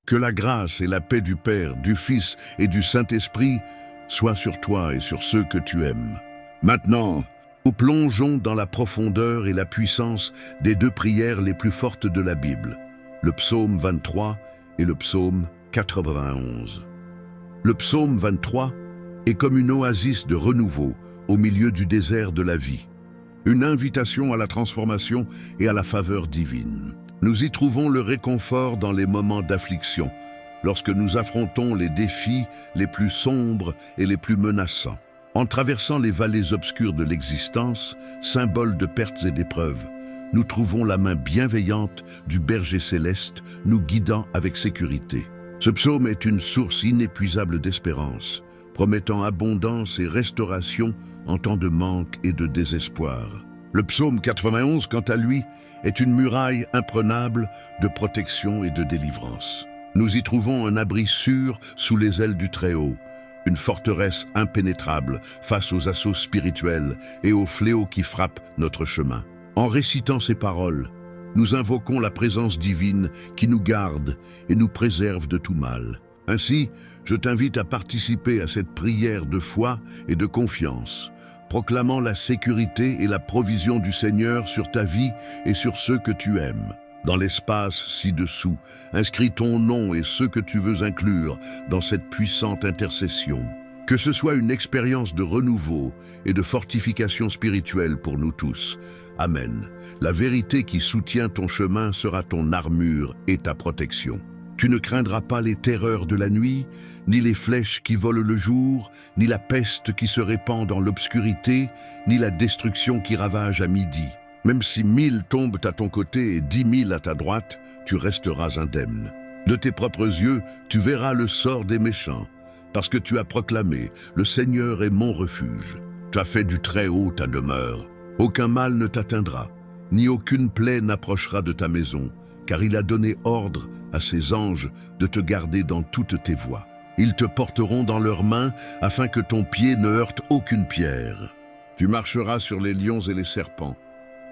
Que la grâce et la paix du Père, du Fils et du Saint-Esprit soient sur toi et sur ceux que tu aimes. Maintenant, nous plongeons dans la profondeur et la puissance des deux prières les plus fortes de la Bible, le psaume 23 et le psaume 91. Le psaume 23 est comme une oasis de renouveau au milieu du désert de la vie, une invitation à la transformation et à la faveur divine. Nous y trouvons le réconfort dans les moments d'affliction, lorsque nous affrontons les défis les plus sombres et les plus menaçants. En traversant les vallées obscures de l'existence, symbole de pertes et d'épreuves, nous trouvons la main bienveillante du berger céleste nous guidant avec sécurité. Ce psaume est une source inépuisable d'espérance, promettant abondance et restauration en temps de manque et de désespoir. Le psaume 91, quant à lui, est une muraille imprenable de protection et de délivrance. Nous y trouvons un abri sûr sous les ailes du Très-Haut, une forteresse impénétrable face aux assauts spirituels et aux fléaux qui frappent notre chemin. En récitant ces paroles, nous invoquons la présence divine qui nous garde et nous préserve de tout mal. Ainsi, je t'invite à participer à cette prière de foi et de confiance, proclamant la sécurité et la provision du Seigneur sur ta vie et sur ceux que tu aimes. Dans l'espace ci-dessous, inscris ton nom et ceux que tu veux inclure dans cette puissante intercession. Que ce soit une expérience de renouveau et de fortification spirituelle pour nous tous. Amen. La vérité qui soutient ton chemin sera ton armure et ta protection. Tu ne craindras pas les terreurs de la nuit, ni les flèches qui volent le jour, ni la peste qui se répand dans l'obscurité, ni la destruction qui ravage à midi. Même si 1000 tombent à ton côté et 10 000 à ta droite, tu resteras indemne. De tes propres yeux, tu verras le sort des méchants, parce que tu as proclamé « Le Seigneur est mon refuge ». Tu as fait du Très-Haut ta demeure. Aucun mal ne t'atteindra, ni aucune plaie n'approchera de ta maison, car il a donné ordre à ses anges de te garder dans toutes tes voies. Ils te porteront dans leurs mains afin que ton pied ne heurte aucune pierre. Tu marcheras sur les lions et les serpents.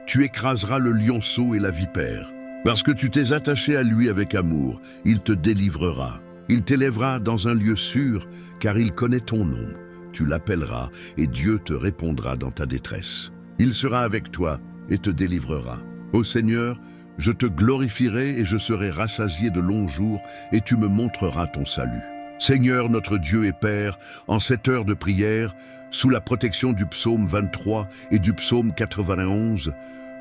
Tu écraseras le lionceau et la vipère. Parce que tu t'es attaché à lui avec amour, il te délivrera. Il t'élèvera dans un lieu sûr, car il connaît ton nom. Tu l'appelleras et Dieu te répondra dans ta détresse. Il sera avec toi et te délivrera. Ô Seigneur, je te glorifierai et je serai rassasié de longs jours et tu me montreras ton salut. Seigneur notre Dieu et Père, en cette heure de prière, sous la protection du psaume 23 et du psaume 91,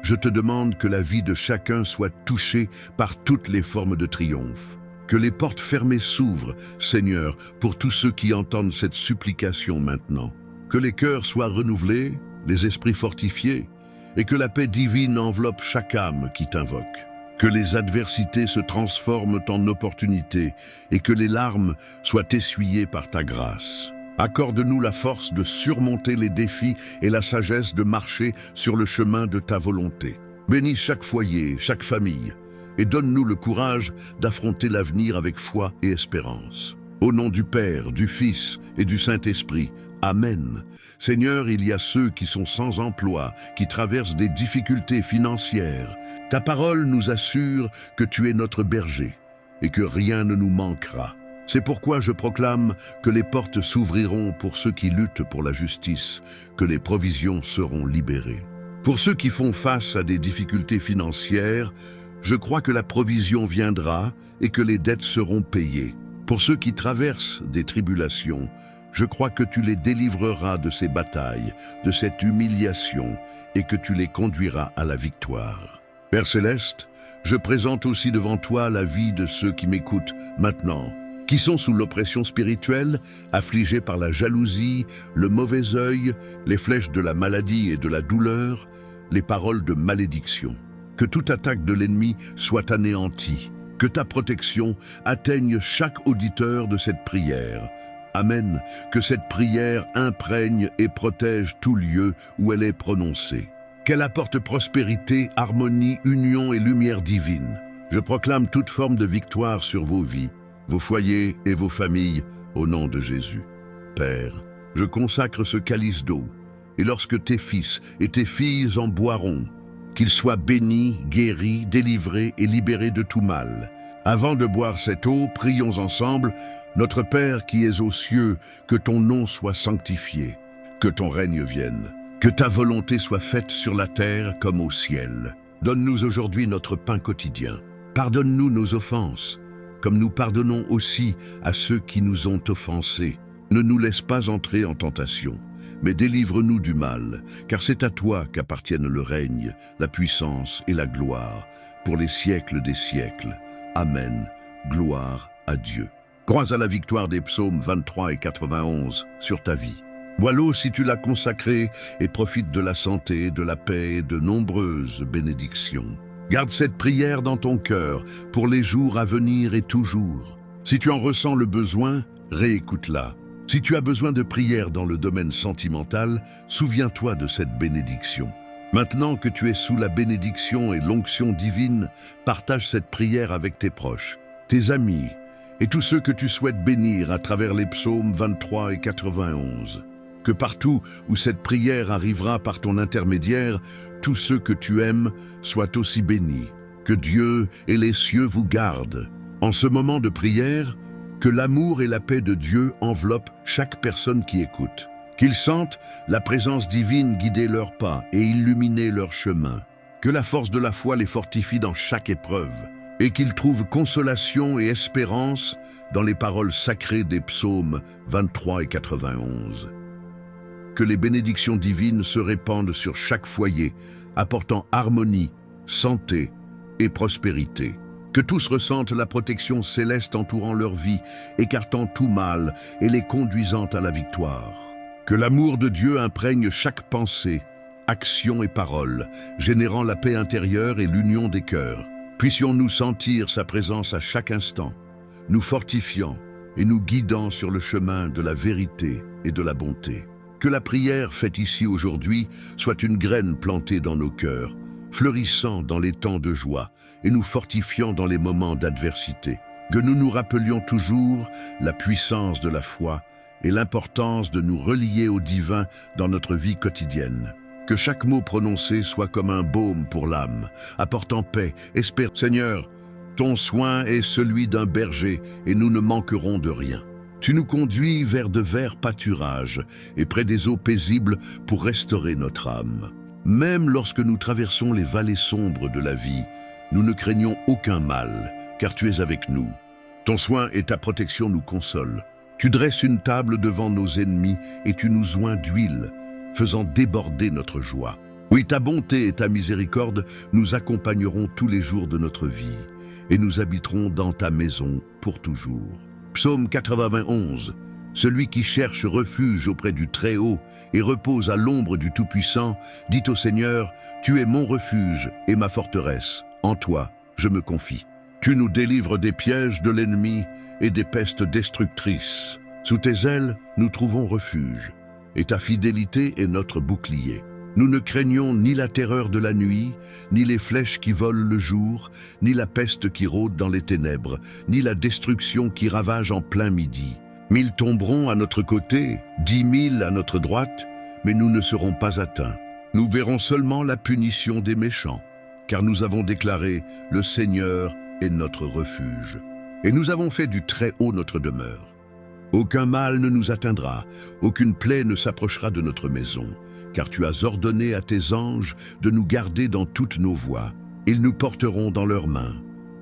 je te demande que la vie de chacun soit touchée par toutes les formes de triomphe. Que les portes fermées s'ouvrent, Seigneur, pour tous ceux qui entendent cette supplication maintenant. Que les cœurs soient renouvelés, les esprits fortifiés, et que la paix divine enveloppe chaque âme qui t'invoque. Que les adversités se transforment en opportunités et que les larmes soient essuyées par ta grâce. Accorde-nous la force de surmonter les défis et la sagesse de marcher sur le chemin de ta volonté. Bénis chaque foyer, chaque famille, et donne-nous le courage d'affronter l'avenir avec foi et espérance. Au nom du Père, du Fils et du Saint-Esprit, Amen. Seigneur, il y a ceux qui sont sans emploi, qui traversent des difficultés financières. Ta parole nous assure que tu es notre berger et que rien ne nous manquera. C'est pourquoi je proclame que les portes s'ouvriront pour ceux qui luttent pour la justice, que les provisions seront libérées. Pour ceux qui font face à des difficultés financières, je crois que la provision viendra et que les dettes seront payées. Pour ceux qui traversent des tribulations, je crois que tu les délivreras de ces batailles, de cette humiliation, et que tu les conduiras à la victoire. Père Céleste, je présente aussi devant toi la vie de ceux qui m'écoutent maintenant, qui sont sous l'oppression spirituelle, affligés par la jalousie, le mauvais œil, les flèches de la maladie et de la douleur, les paroles de malédiction. Que toute attaque de l'ennemi soit anéantie, que ta protection atteigne chaque auditeur de cette prière. Amen, que cette prière imprègne et protège tout lieu où elle est prononcée. Qu'elle apporte prospérité, harmonie, union et lumière divine. Je proclame toute forme de victoire sur vos vies, vos foyers et vos familles, au nom de Jésus. Père, je consacre ce calice d'eau, et lorsque tes fils et tes filles en boiront, qu'ils soient bénis, guéris, délivrés et libérés de tout mal. Avant de boire cette eau, prions ensemble. Notre Père qui es aux cieux, que ton nom soit sanctifié, que ton règne vienne, que ta volonté soit faite sur la terre comme au ciel. Donne-nous aujourd'hui notre pain quotidien. Pardonne-nous nos offenses, comme nous pardonnons aussi à ceux qui nous ont offensés. Ne nous laisse pas entrer en tentation, mais délivre-nous du mal, car c'est à toi qu'appartiennent le règne, la puissance et la gloire, pour les siècles des siècles. Amen. Gloire à Dieu. Crois à la victoire des psaumes 23 et 91 sur ta vie. Bois-l'eau si tu l'as consacré et profite de la santé, de la paix et de nombreuses bénédictions. Garde cette prière dans ton cœur pour les jours à venir et toujours. Si tu en ressens le besoin, réécoute-la. Si tu as besoin de prière dans le domaine sentimental, souviens-toi de cette bénédiction. Maintenant que tu es sous la bénédiction et l'onction divine, partage cette prière avec tes proches, tes amis et tous ceux que tu souhaites bénir à travers les psaumes 23 et 91. Que partout où cette prière arrivera par ton intermédiaire, tous ceux que tu aimes soient aussi bénis. Que Dieu et les cieux vous gardent. En ce moment de prière, que l'amour et la paix de Dieu enveloppent chaque personne qui écoute. Qu'ils sentent la présence divine guider leurs pas et illuminer leur chemin. Que la force de la foi les fortifie dans chaque épreuve et qu'ils trouvent consolation et espérance dans les paroles sacrées des psaumes 23 et 91. Que les bénédictions divines se répandent sur chaque foyer, apportant harmonie, santé et prospérité. Que tous ressentent la protection céleste entourant leur vie, écartant tout mal et les conduisant à la victoire. Que l'amour de Dieu imprègne chaque pensée, action et parole, générant la paix intérieure et l'union des cœurs. Puissions-nous sentir sa présence à chaque instant, nous fortifiant et nous guidant sur le chemin de la vérité et de la bonté. Que la prière faite ici aujourd'hui soit une graine plantée dans nos cœurs, fleurissant dans les temps de joie et nous fortifiant dans les moments d'adversité. Que nous nous rappelions toujours la puissance de la foi et l'importance de nous relier au divin dans notre vie quotidienne. Que chaque mot prononcé soit comme un baume pour l'âme, apportant paix, espérance. Seigneur, ton soin est celui d'un berger et nous ne manquerons de rien. Tu nous conduis vers de verts pâturages et près des eaux paisibles pour restaurer notre âme. Même lorsque nous traversons les vallées sombres de la vie, nous ne craignons aucun mal, car tu es avec nous. Ton soin et ta protection nous consolent. Tu dresses une table devant nos ennemis et tu nous oins d'huile, faisant déborder notre joie. Oui, ta bonté et ta miséricorde nous accompagneront tous les jours de notre vie, et nous habiterons dans ta maison pour toujours. Psaume 91. Celui qui cherche refuge auprès du Très-Haut et repose à l'ombre du Tout-Puissant, dit au Seigneur, tu es mon refuge et ma forteresse. En toi, je me confie. Tu nous délivres des pièges de l'ennemi et des pestes destructrices. Sous tes ailes, nous trouvons refuge, et ta fidélité est notre bouclier. Nous ne craignons ni la terreur de la nuit, ni les flèches qui volent le jour, ni la peste qui rôde dans les ténèbres, ni la destruction qui ravage en plein midi. 1000 tomberont à notre côté, 10 000 à notre droite, mais nous ne serons pas atteints. Nous verrons seulement la punition des méchants, car nous avons déclaré « Le Seigneur est notre refuge ». Et nous avons fait du Très-Haut notre demeure. Aucun mal ne nous atteindra, aucune plaie ne s'approchera de notre maison, car tu as ordonné à tes anges de nous garder dans toutes nos voies. Ils nous porteront dans leurs mains,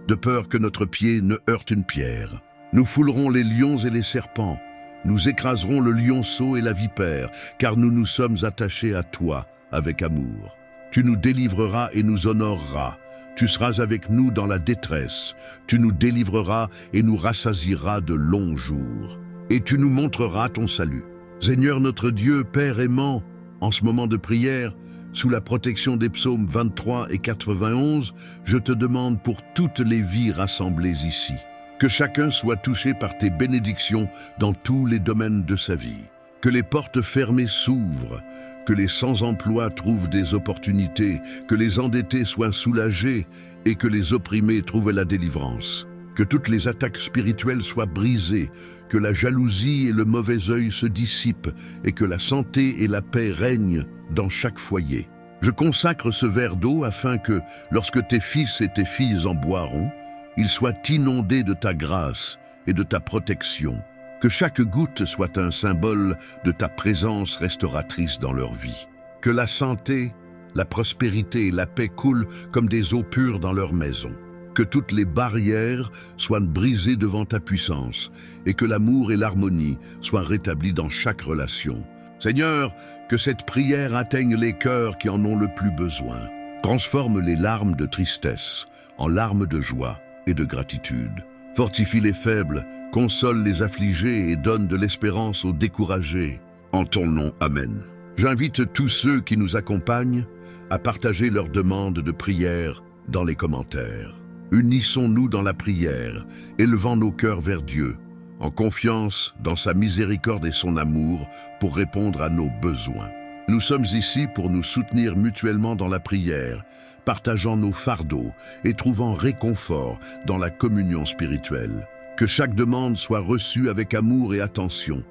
de peur que notre pied ne heurte une pierre. Nous foulerons les lions et les serpents, nous écraserons le lionceau et la vipère, car nous nous sommes attachés à toi avec amour. Tu nous délivreras et nous honoreras. Tu seras avec nous dans la détresse. Tu nous délivreras et nous rassasieras de longs jours. Et tu nous montreras ton salut. Seigneur notre Dieu, Père aimant, en ce moment de prière, sous la protection des psaumes 23 et 91, je te demande pour toutes les vies rassemblées ici, que chacun soit touché par tes bénédictions dans tous les domaines de sa vie. Que les portes fermées s'ouvrent, que les sans-emploi trouvent des opportunités, que les endettés soient soulagés et que les opprimés trouvent la délivrance. Que toutes les attaques spirituelles soient brisées, que la jalousie et le mauvais œil se dissipent et que la santé et la paix règnent dans chaque foyer. Je consacre ce verre d'eau afin que, lorsque tes fils et tes filles en boiront, ils soient inondés de ta grâce et de ta protection. Que chaque goutte soit un symbole de ta présence restauratrice dans leur vie. Que la santé, la prospérité et la paix coulent comme des eaux pures dans leur maison. Que toutes les barrières soient brisées devant ta puissance et que l'amour et l'harmonie soient rétablis dans chaque relation. Seigneur, que cette prière atteigne les cœurs qui en ont le plus besoin. Transforme les larmes de tristesse en larmes de joie et de gratitude. Fortifie les faibles, console les affligés et donne de l'espérance aux découragés. En ton nom, Amen. J'invite tous ceux qui nous accompagnent à partager leurs demandes de prière dans les commentaires. Unissons-nous dans la prière, élevant nos cœurs vers Dieu, en confiance dans sa miséricorde et son amour pour répondre à nos besoins. Nous sommes ici pour nous soutenir mutuellement dans la prière, partageant nos fardeaux et trouvant réconfort dans la communion spirituelle. Que chaque demande soit reçue avec amour et attention,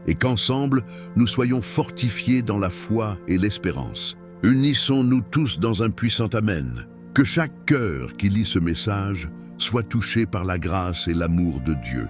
et qu'ensemble, nous soyons fortifiés dans la foi et l'espérance. Unissons-nous tous dans un puissant Amen. Que chaque cœur qui lit ce message soit touché par la grâce et l'amour de Dieu.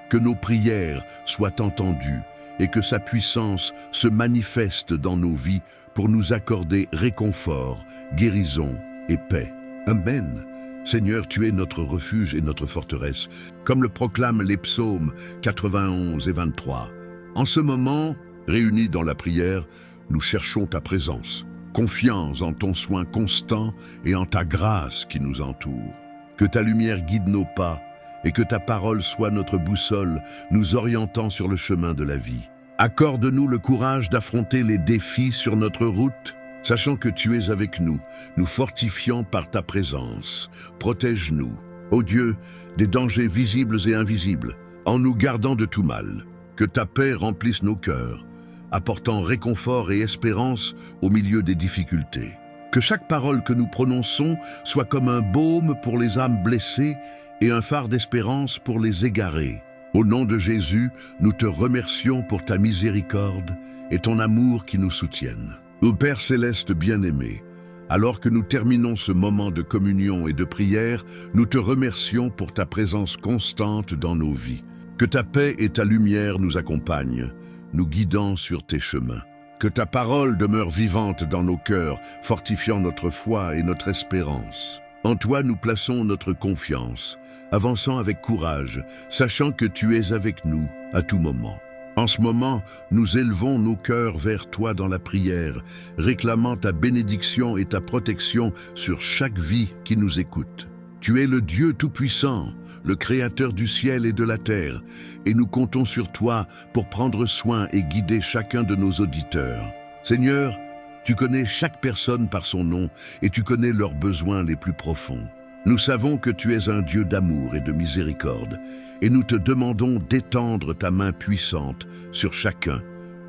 Que nos prières soient entendues et que sa puissance se manifeste dans nos vies pour nous accorder réconfort, guérison et paix. Amen. Seigneur, tu es notre refuge et notre forteresse, comme le proclament les psaumes 91 et 23. En ce moment, réunis dans la prière, nous cherchons ta présence, confiants en ton soin constant et en ta grâce qui nous entoure. Que ta lumière guide nos pas et que ta parole soit notre boussole, nous orientant sur le chemin de la vie. Accorde-nous le courage d'affronter les défis sur notre route, sachant que tu es avec nous, nous fortifiant par ta présence. Protège-nous, ô Dieu, des dangers visibles et invisibles, en nous gardant de tout mal. Que ta paix remplisse nos cœurs, apportant réconfort et espérance au milieu des difficultés. Que chaque parole que nous prononçons soit comme un baume pour les âmes blessées et un phare d'espérance pour les égarés. Au nom de Jésus, nous te remercions pour ta miséricorde et ton amour qui nous soutiennent. Ô Père céleste bien-aimé, alors que nous terminons ce moment de communion et de prière, nous te remercions pour ta présence constante dans nos vies. Que ta paix et ta lumière nous accompagnent, nous guidant sur tes chemins. Que ta parole demeure vivante dans nos cœurs, fortifiant notre foi et notre espérance. En toi nous plaçons notre confiance, avançant avec courage, sachant que tu es avec nous à tout moment. En ce moment, nous élevons nos cœurs vers toi dans la prière, réclamant ta bénédiction et ta protection sur chaque vie qui nous écoute. Tu es le Dieu Tout-Puissant, le Créateur du ciel et de la terre, et nous comptons sur toi pour prendre soin et guider chacun de nos auditeurs. Seigneur, tu connais chaque personne par son nom et tu connais leurs besoins les plus profonds. Nous savons que tu es un Dieu d'amour et de miséricorde, et nous te demandons d'étendre ta main puissante sur chacun,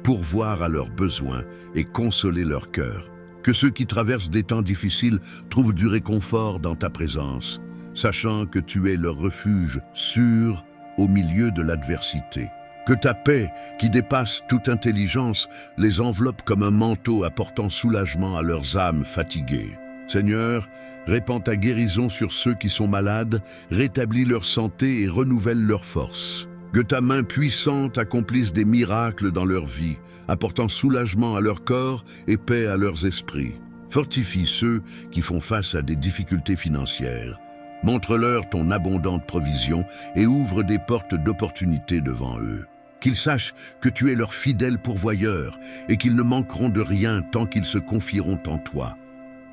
pourvoir à leurs besoins et consoler leur cœur. Que ceux qui traversent des temps difficiles trouvent du réconfort dans ta présence, sachant que tu es leur refuge sûr au milieu de l'adversité. Que ta paix, qui dépasse toute intelligence, les enveloppe comme un manteau apportant soulagement à leurs âmes fatiguées. Seigneur, répands ta guérison sur ceux qui sont malades, rétablis leur santé et renouvelle leur force. Que ta main puissante accomplisse des miracles dans leur vie, apportant soulagement à leur corps et paix à leurs esprits. Fortifie ceux qui font face à des difficultés financières. Montre-leur ton abondante provision et ouvre des portes d'opportunités devant eux. Qu'ils sachent que tu es leur fidèle pourvoyeur et qu'ils ne manqueront de rien tant qu'ils se confieront en toi.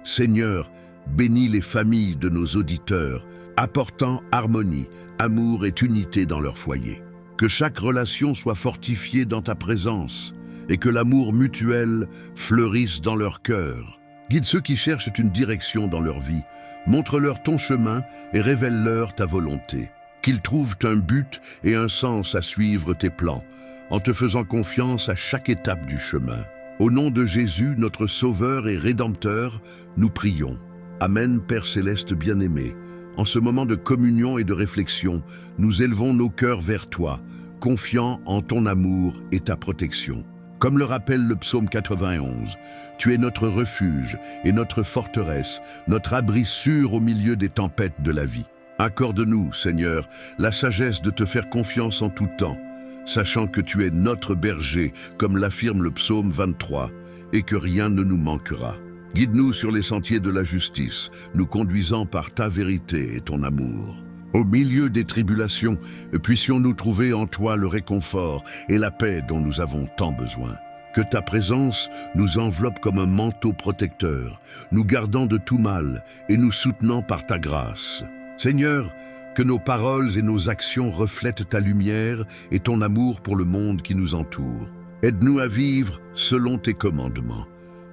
Seigneur, bénis les familles de nos auditeurs, apportant harmonie, amour et unité dans leur foyer. Que chaque relation soit fortifiée dans ta présence et que l'amour mutuel fleurisse dans leur cœur. Guide ceux qui cherchent une direction dans leur vie, montre-leur ton chemin et révèle-leur ta volonté. Qu'ils trouvent un but et un sens à suivre tes plans, en te faisant confiance à chaque étape du chemin. Au nom de Jésus, notre Sauveur et Rédempteur, nous prions. Amen, Père céleste bien-aimé. En ce moment de communion et de réflexion, nous élevons nos cœurs vers toi, confiants en ton amour et ta protection. Comme le rappelle le psaume 91, tu es notre refuge et notre forteresse, notre abri sûr au milieu des tempêtes de la vie. Accorde-nous, Seigneur, la sagesse de te faire confiance en tout temps, sachant que tu es notre berger, comme l'affirme le psaume 23, et que rien ne nous manquera. Guide-nous sur les sentiers de la justice, nous conduisant par ta vérité et ton amour. Au milieu des tribulations, puissions-nous trouver en toi le réconfort et la paix dont nous avons tant besoin. Que ta présence nous enveloppe comme un manteau protecteur, nous gardant de tout mal et nous soutenant par ta grâce. Seigneur, que nos paroles et nos actions reflètent ta lumière et ton amour pour le monde qui nous entoure. Aide-nous à vivre selon tes commandements,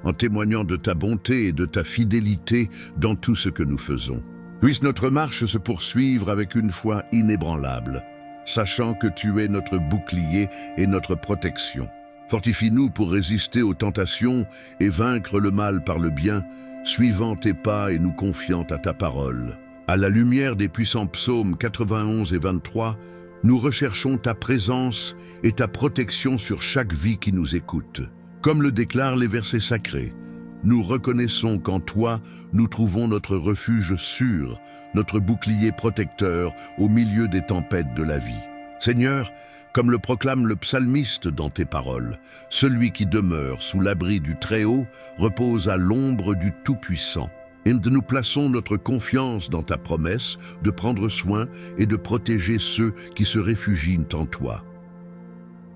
en témoignant de ta bonté et de ta fidélité dans tout ce que nous faisons. Puisse notre marche se poursuivre avec une foi inébranlable, sachant que tu es notre bouclier et notre protection. Fortifie-nous pour résister aux tentations et vaincre le mal par le bien, suivant tes pas et nous confiant à ta parole. À la lumière des puissants psaumes 91 et 23, nous recherchons ta présence et ta protection sur chaque vie qui nous écoute. Comme le déclarent les versets sacrés, nous reconnaissons qu'en toi, nous trouvons notre refuge sûr, notre bouclier protecteur au milieu des tempêtes de la vie. Seigneur, comme le proclame le psalmiste dans tes paroles, celui qui demeure sous l'abri du Très-Haut repose à l'ombre du Tout-Puissant. Et nous plaçons notre confiance dans ta promesse de prendre soin et de protéger ceux qui se réfugient en toi.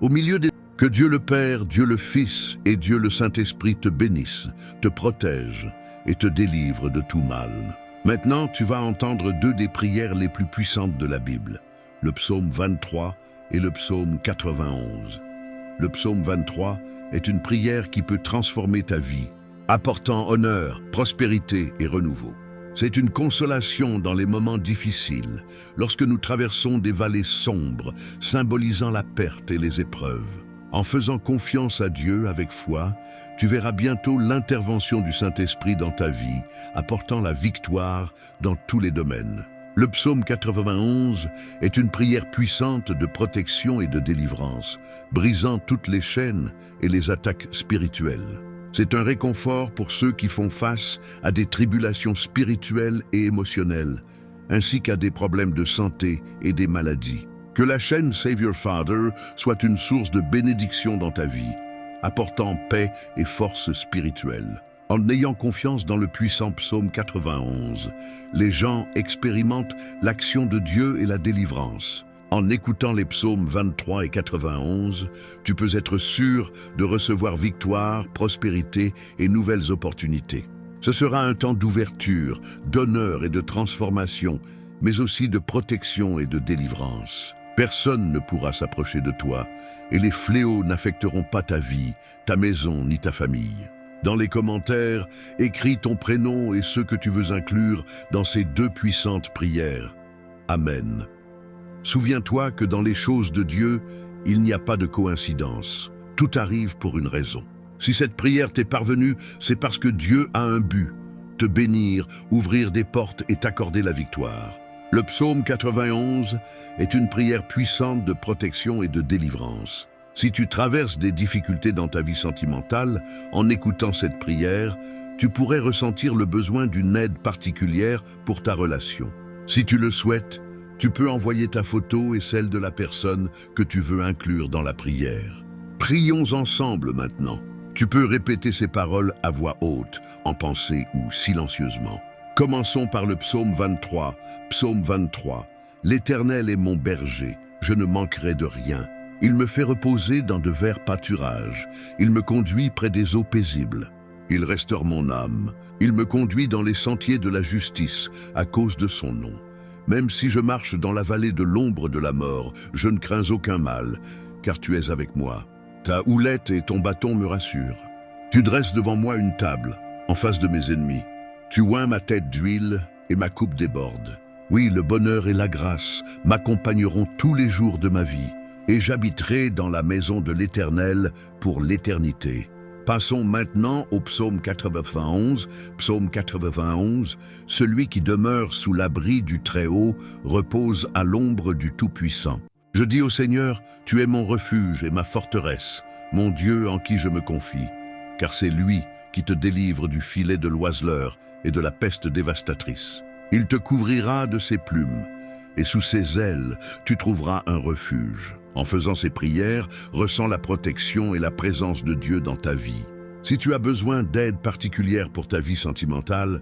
Au milieu des... Que Dieu le Père, Dieu le Fils et Dieu le Saint-Esprit te bénissent, te protègent et te délivrent de tout mal. Maintenant, tu vas entendre deux des prières les plus puissantes de la Bible, le psaume 23 et le psaume 91. Le psaume 23 est une prière qui peut transformer ta vie, apportant honneur, prospérité et renouveau. C'est une consolation dans les moments difficiles, lorsque nous traversons des vallées sombres, symbolisant la perte et les épreuves. En faisant confiance à Dieu avec foi, tu verras bientôt l'intervention du Saint-Esprit dans ta vie, apportant la victoire dans tous les domaines. Le psaume 91 est une prière puissante de protection et de délivrance, brisant toutes les chaînes et les attaques spirituelles. C'est un réconfort pour ceux qui font face à des tribulations spirituelles et émotionnelles, ainsi qu'à des problèmes de santé et des maladies. Que la chaîne Save Your Father soit une source de bénédiction dans ta vie, apportant paix et force spirituelle. En ayant confiance dans le puissant psaume 91, les gens expérimentent l'action de Dieu et la délivrance. En écoutant les psaumes 23 et 91, tu peux être sûr de recevoir victoire, prospérité et nouvelles opportunités. Ce sera un temps d'ouverture, d'honneur et de transformation, mais aussi de protection et de délivrance. Personne ne pourra s'approcher de toi, et les fléaux n'affecteront pas ta vie, ta maison ni ta famille. Dans les commentaires, écris ton prénom et ceux que tu veux inclure dans ces deux puissantes prières. Amen. Souviens-toi que dans les choses de Dieu, il n'y a pas de coïncidence. Tout arrive pour une raison. Si cette prière t'est parvenue, c'est parce que Dieu a un but, te bénir, ouvrir des portes et t'accorder la victoire. Le psaume 91 est une prière puissante de protection et de délivrance. Si tu traverses des difficultés dans ta vie sentimentale, en écoutant cette prière, tu pourrais ressentir le besoin d'une aide particulière pour ta relation. Si tu le souhaites, tu peux envoyer ta photo et celle de la personne que tu veux inclure dans la prière. Prions ensemble maintenant. Tu peux répéter ces paroles à voix haute, en pensée ou silencieusement. Commençons par le psaume 23. Psaume 23. L'Éternel est mon berger, je ne manquerai de rien. Il me fait reposer dans de verts pâturages. Il me conduit près des eaux paisibles. Il restaure mon âme. Il me conduit dans les sentiers de la justice, à cause de son nom. Même si je marche dans la vallée de l'ombre de la mort, je ne crains aucun mal, car tu es avec moi. Ta houlette et ton bâton me rassurent. Tu dresses devant moi une table, en face de mes ennemis. Tu oins ma tête d'huile et ma coupe déborde. Oui, le bonheur et la grâce m'accompagneront tous les jours de ma vie, et j'habiterai dans la maison de l'Éternel pour l'éternité. Passons maintenant au psaume 91. Psaume 91, celui qui demeure sous l'abri du Très-Haut repose à l'ombre du Tout-Puissant. Je dis au Seigneur, tu es mon refuge et ma forteresse, mon Dieu en qui je me confie, car c'est lui qui te délivre du filet de l'oiseleur et de la peste dévastatrice. Il te couvrira de ses plumes, et sous ses ailes, tu trouveras un refuge. En faisant ces prières, ressens la protection et la présence de Dieu dans ta vie. Si tu as besoin d'aide particulière pour ta vie sentimentale,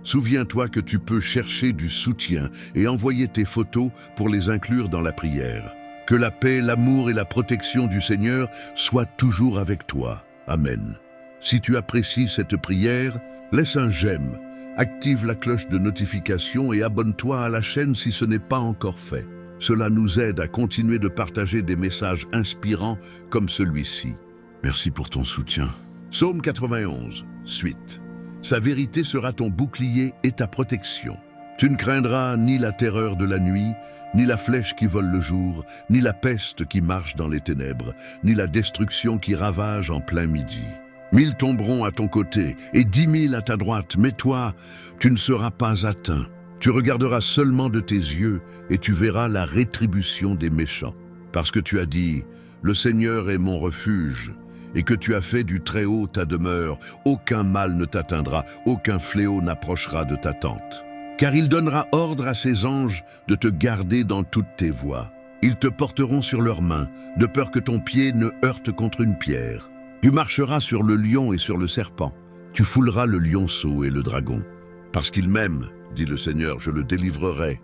souviens-toi que tu peux chercher du soutien et envoyer tes photos pour les inclure dans la prière. Que la paix, l'amour et la protection du Seigneur soient toujours avec toi. Amen. Si tu apprécies cette prière, laisse un j'aime, active la cloche de notification et abonne-toi à la chaîne si ce n'est pas encore fait. Cela nous aide à continuer de partager des messages inspirants comme celui-ci. Merci pour ton soutien. Psaume 91, suite. Sa vérité sera ton bouclier et ta protection. Tu ne craindras ni la terreur de la nuit, ni la flèche qui vole le jour, ni la peste qui marche dans les ténèbres, ni la destruction qui ravage en plein midi. 1000 tomberont à ton côté et 10 000 à ta droite, mais toi, tu ne seras pas atteint. Tu regarderas seulement de tes yeux et tu verras la rétribution des méchants. Parce que tu as dit, le Seigneur est mon refuge, et que tu as fait du Très-Haut ta demeure, aucun mal ne t'atteindra, aucun fléau n'approchera de ta tente. Car il donnera ordre à ses anges de te garder dans toutes tes voies. Ils te porteront sur leurs mains, de peur que ton pied ne heurte contre une pierre. Tu marcheras sur le lion et sur le serpent. Tu fouleras le lionceau et le dragon. Parce qu'il m'aime, dit le Seigneur, je le délivrerai.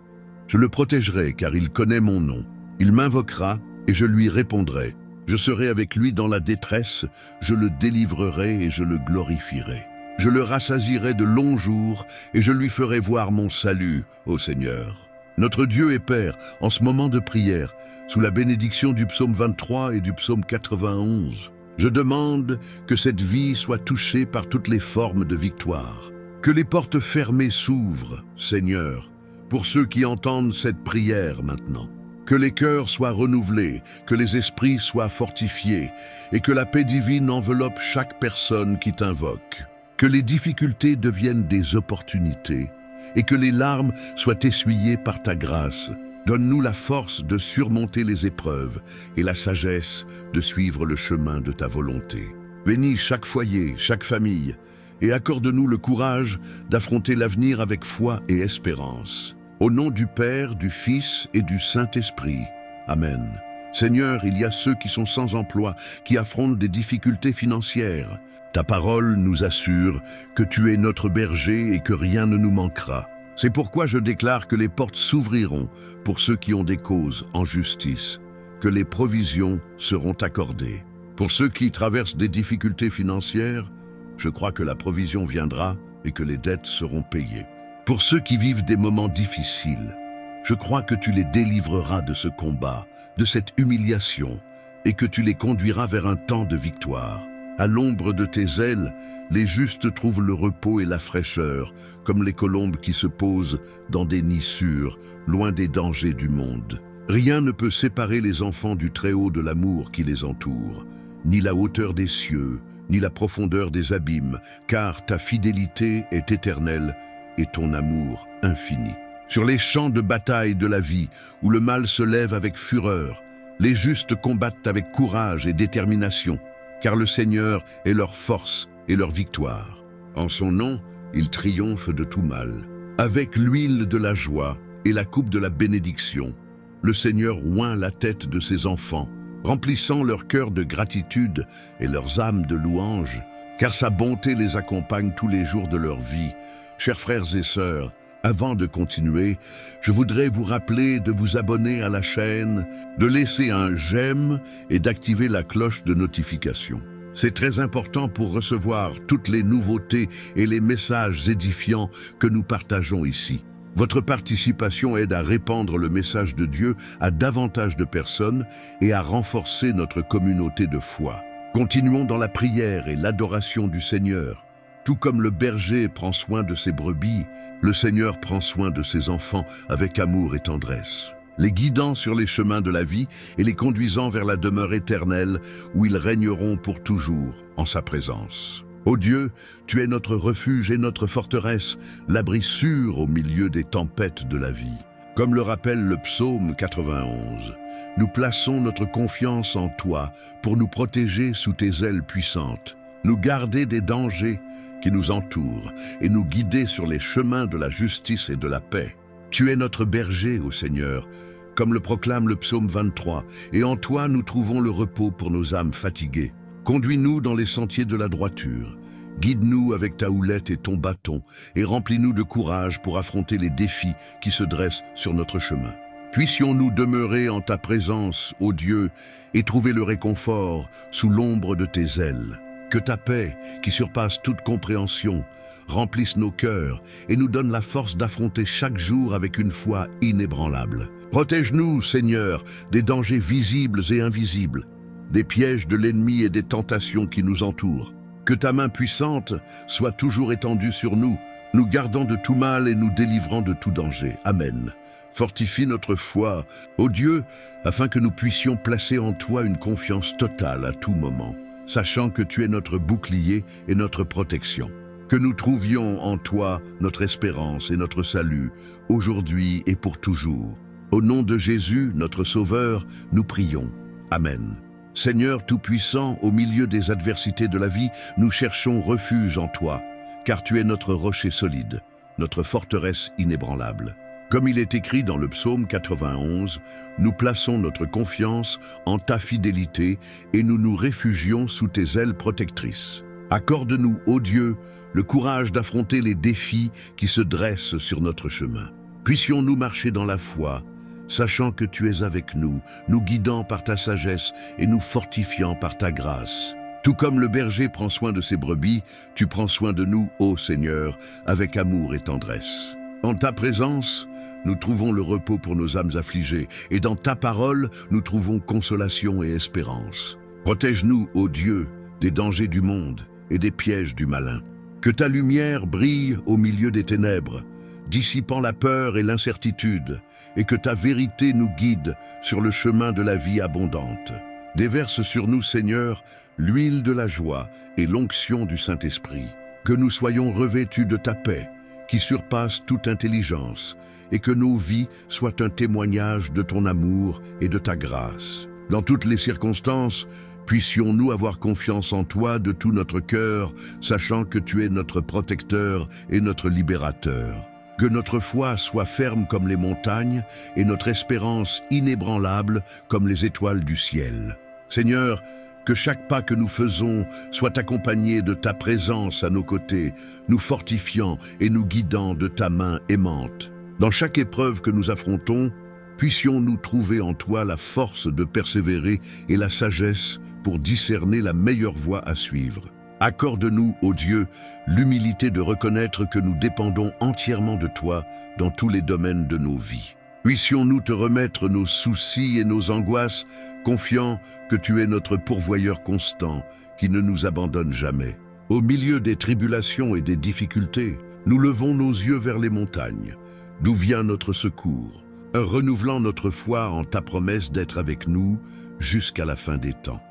Je le protégerai, car il connaît mon nom. Il m'invoquera, et je lui répondrai. Je serai avec lui dans la détresse, je le délivrerai et je le glorifierai. Je le rassasierai de longs jours, et je lui ferai voir mon salut, ô Seigneur. Notre Dieu et Père, en ce moment de prière, sous la bénédiction du psaume 23 et du psaume 91, je demande que cette vie soit touchée par toutes les formes de victoire. Que les portes fermées s'ouvrent, Seigneur, pour ceux qui entendent cette prière maintenant. Que les cœurs soient renouvelés, que les esprits soient fortifiés, et que la paix divine enveloppe chaque personne qui t'invoque. Que les difficultés deviennent des opportunités, et que les larmes soient essuyées par ta grâce. Donne-nous la force de surmonter les épreuves et la sagesse de suivre le chemin de ta volonté. Bénis chaque foyer, chaque famille, et accorde-nous le courage d'affronter l'avenir avec foi et espérance. Au nom du Père, du Fils et du Saint-Esprit. Amen. Seigneur, il y a ceux qui sont sans emploi, qui affrontent des difficultés financières. Ta parole nous assure que tu es notre berger et que rien ne nous manquera. C'est pourquoi je déclare que les portes s'ouvriront pour ceux qui ont des causes en justice, que les provisions seront accordées. Pour ceux qui traversent des difficultés financières, je crois que la provision viendra et que les dettes seront payées. Pour ceux qui vivent des moments difficiles, je crois que tu les délivreras de ce combat, de cette humiliation, et que tu les conduiras vers un temps de victoire. À l'ombre de tes ailes, les justes trouvent le repos et la fraîcheur, comme les colombes qui se posent dans des nids sûrs, loin des dangers du monde. Rien ne peut séparer les enfants du Très-Haut de l'amour qui les entoure, ni la hauteur des cieux, ni la profondeur des abîmes, car ta fidélité est éternelle et ton amour infini. Sur les champs de bataille de la vie, où le mal se lève avec fureur, les justes combattent avec courage et détermination, car le Seigneur est leur force et leur victoire. En son nom, ils triomphent de tout mal. Avec l'huile de la joie et la coupe de la bénédiction, le Seigneur oint la tête de ses enfants, remplissant leur cœur de gratitude et leurs âmes de louange, car sa bonté les accompagne tous les jours de leur vie. Chers frères et sœurs, avant de continuer, je voudrais vous rappeler de vous abonner à la chaîne, de laisser un j'aime et d'activer la cloche de notification. C'est très important pour recevoir toutes les nouveautés et les messages édifiants que nous partageons ici. Votre participation aide à répandre le message de Dieu à davantage de personnes et à renforcer notre communauté de foi. Continuons dans la prière et l'adoration du Seigneur. Tout comme le berger prend soin de ses brebis, le Seigneur prend soin de ses enfants avec amour et tendresse, les guidant sur les chemins de la vie et les conduisant vers la demeure éternelle où ils régneront pour toujours en sa présence. Ô Dieu, tu es notre refuge et notre forteresse, l'abri sûr au milieu des tempêtes de la vie. Comme le rappelle le psaume 91, nous plaçons notre confiance en toi pour nous protéger sous tes ailes puissantes, nous garder des dangers qui nous entoure et nous guider sur les chemins de la justice et de la paix. Tu es notre berger, ô Seigneur, comme le proclame le psaume 23, et en toi nous trouvons le repos pour nos âmes fatiguées. Conduis-nous dans les sentiers de la droiture. Guide-nous avec ta houlette et ton bâton, et remplis-nous de courage pour affronter les défis qui se dressent sur notre chemin. Puissions-nous demeurer en ta présence, ô Dieu, et trouver le réconfort sous l'ombre de tes ailes. Que ta paix, qui surpasse toute compréhension, remplisse nos cœurs et nous donne la force d'affronter chaque jour avec une foi inébranlable. Protège-nous, Seigneur, des dangers visibles et invisibles, des pièges de l'ennemi et des tentations qui nous entourent. Que ta main puissante soit toujours étendue sur nous, nous gardant de tout mal et nous délivrant de tout danger. Amen. Fortifie notre foi, ô Dieu, afin que nous puissions placer en toi une confiance totale à tout moment, sachant que tu es notre bouclier et notre protection. Que nous trouvions en toi notre espérance et notre salut, aujourd'hui et pour toujours. Au nom de Jésus, notre Sauveur, nous prions. Amen. Seigneur Tout-Puissant, au milieu des adversités de la vie, nous cherchons refuge en toi, car tu es notre rocher solide, notre forteresse inébranlable. Comme il est écrit dans le psaume 91, nous plaçons notre confiance en ta fidélité et nous nous réfugions sous tes ailes protectrices. Accorde-nous, ô Dieu, le courage d'affronter les défis qui se dressent sur notre chemin. Puissions-nous marcher dans la foi, sachant que tu es avec nous, nous guidant par ta sagesse et nous fortifiant par ta grâce. Tout comme le berger prend soin de ses brebis, tu prends soin de nous, ô Seigneur, avec amour et tendresse. En ta présence, nous trouvons le repos pour nos âmes affligées, et dans ta parole, nous trouvons consolation et espérance. Protège-nous, ô Dieu, des dangers du monde et des pièges du malin. Que ta lumière brille au milieu des ténèbres, dissipant la peur et l'incertitude, et que ta vérité nous guide sur le chemin de la vie abondante. Déverse sur nous, Seigneur, l'huile de la joie et l'onction du Saint-Esprit. Que nous soyons revêtus de ta paix, qui surpasse toute intelligence, et que nos vies soient un témoignage de ton amour et de ta grâce. Dans toutes les circonstances, puissions-nous avoir confiance en toi de tout notre cœur, sachant que tu es notre protecteur et notre libérateur. Que notre foi soit ferme comme les montagnes et notre espérance inébranlable comme les étoiles du ciel. Seigneur, que chaque pas que nous faisons soit accompagné de ta présence à nos côtés, nous fortifiant et nous guidant de ta main aimante. Dans chaque épreuve que nous affrontons, puissions-nous trouver en toi la force de persévérer et la sagesse pour discerner la meilleure voie à suivre. Accorde-nous, ô Dieu, l'humilité de reconnaître que nous dépendons entièrement de toi dans tous les domaines de nos vies. Puissions-nous te remettre nos soucis et nos angoisses, confiant que tu es notre pourvoyeur constant, qui ne nous abandonne jamais. Au milieu des tribulations et des difficultés, nous levons nos yeux vers les montagnes, d'où vient notre secours, renouvelant notre foi en ta promesse d'être avec nous jusqu'à la fin des temps.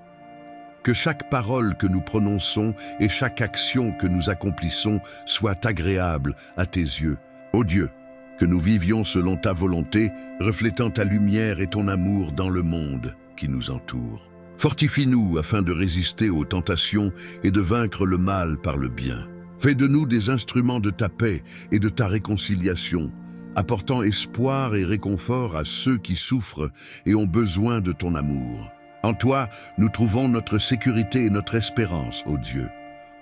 Que chaque parole que nous prononçons et chaque action que nous accomplissons soit agréable à tes yeux. Ô Dieu, que nous vivions selon ta volonté, reflétant ta lumière et ton amour dans le monde qui nous entoure. Fortifie-nous afin de résister aux tentations et de vaincre le mal par le bien. Fais de nous des instruments de ta paix et de ta réconciliation, apportant espoir et réconfort à ceux qui souffrent et ont besoin de ton amour. En toi, nous trouvons notre sécurité et notre espérance, ô Dieu.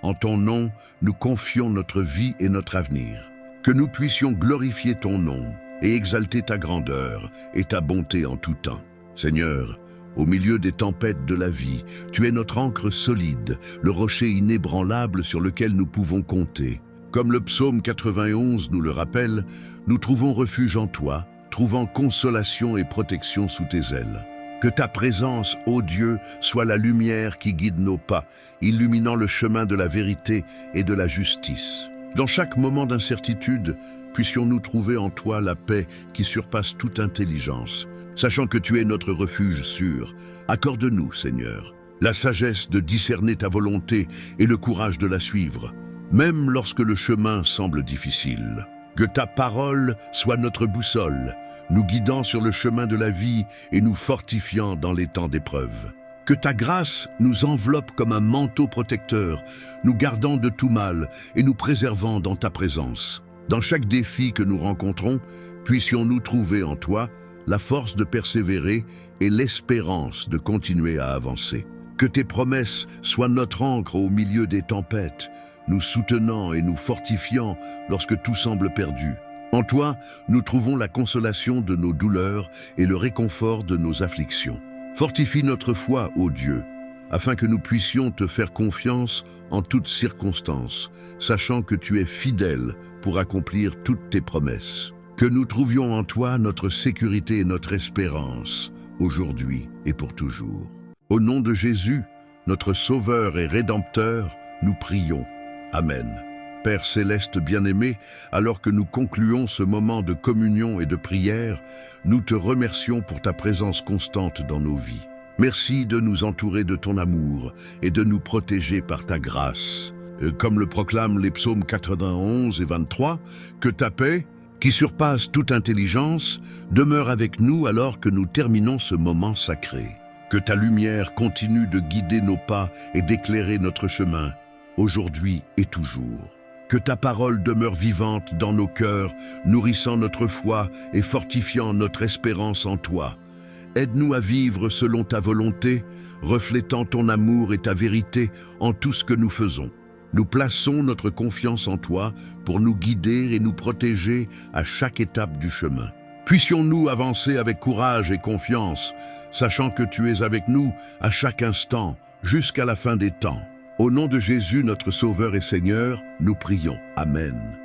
En ton nom, nous confions notre vie et notre avenir. Que nous puissions glorifier ton nom et exalter ta grandeur et ta bonté en tout temps. Seigneur, au milieu des tempêtes de la vie, tu es notre ancre solide, le rocher inébranlable sur lequel nous pouvons compter. Comme le psaume 91 nous le rappelle, nous trouvons refuge en toi, trouvant consolation et protection sous tes ailes. Que ta présence, ô Dieu, soit la lumière qui guide nos pas, illuminant le chemin de la vérité et de la justice. Dans chaque moment d'incertitude, puissions-nous trouver en toi la paix qui surpasse toute intelligence. Sachant que tu es notre refuge sûr, accorde-nous, Seigneur, la sagesse de discerner ta volonté et le courage de la suivre, même lorsque le chemin semble difficile. Que ta parole soit notre boussole, nous guidant sur le chemin de la vie et nous fortifiant dans les temps d'épreuve. Que ta grâce nous enveloppe comme un manteau protecteur, nous gardant de tout mal et nous préservant dans ta présence. Dans chaque défi que nous rencontrons, puissions-nous trouver en toi la force de persévérer et l'espérance de continuer à avancer. Que tes promesses soient notre ancre au milieu des tempêtes, nous soutenant et nous fortifiant lorsque tout semble perdu. En toi, nous trouvons la consolation de nos douleurs et le réconfort de nos afflictions. Fortifie notre foi, ô Dieu, afin que nous puissions te faire confiance en toutes circonstances, sachant que tu es fidèle pour accomplir toutes tes promesses. Que nous trouvions en toi notre sécurité et notre espérance, aujourd'hui et pour toujours. Au nom de Jésus, notre Sauveur et Rédempteur, nous prions. Amen. Père céleste bien-aimé, alors que nous concluons ce moment de communion et de prière, nous te remercions pour ta présence constante dans nos vies. Merci de nous entourer de ton amour et de nous protéger par ta grâce. Comme le proclament les psaumes 91 et 23, que ta paix, qui surpasse toute intelligence, demeure avec nous alors que nous terminons ce moment sacré. Que ta lumière continue de guider nos pas et d'éclairer notre chemin, aujourd'hui et toujours. Que ta parole demeure vivante dans nos cœurs, nourrissant notre foi et fortifiant notre espérance en toi. Aide-nous à vivre selon ta volonté, reflétant ton amour et ta vérité en tout ce que nous faisons. Nous plaçons notre confiance en toi pour nous guider et nous protéger à chaque étape du chemin. Puissions-nous avancer avec courage et confiance, sachant que tu es avec nous à chaque instant, jusqu'à la fin des temps. Au nom de Jésus, notre Sauveur et Seigneur, nous prions. Amen.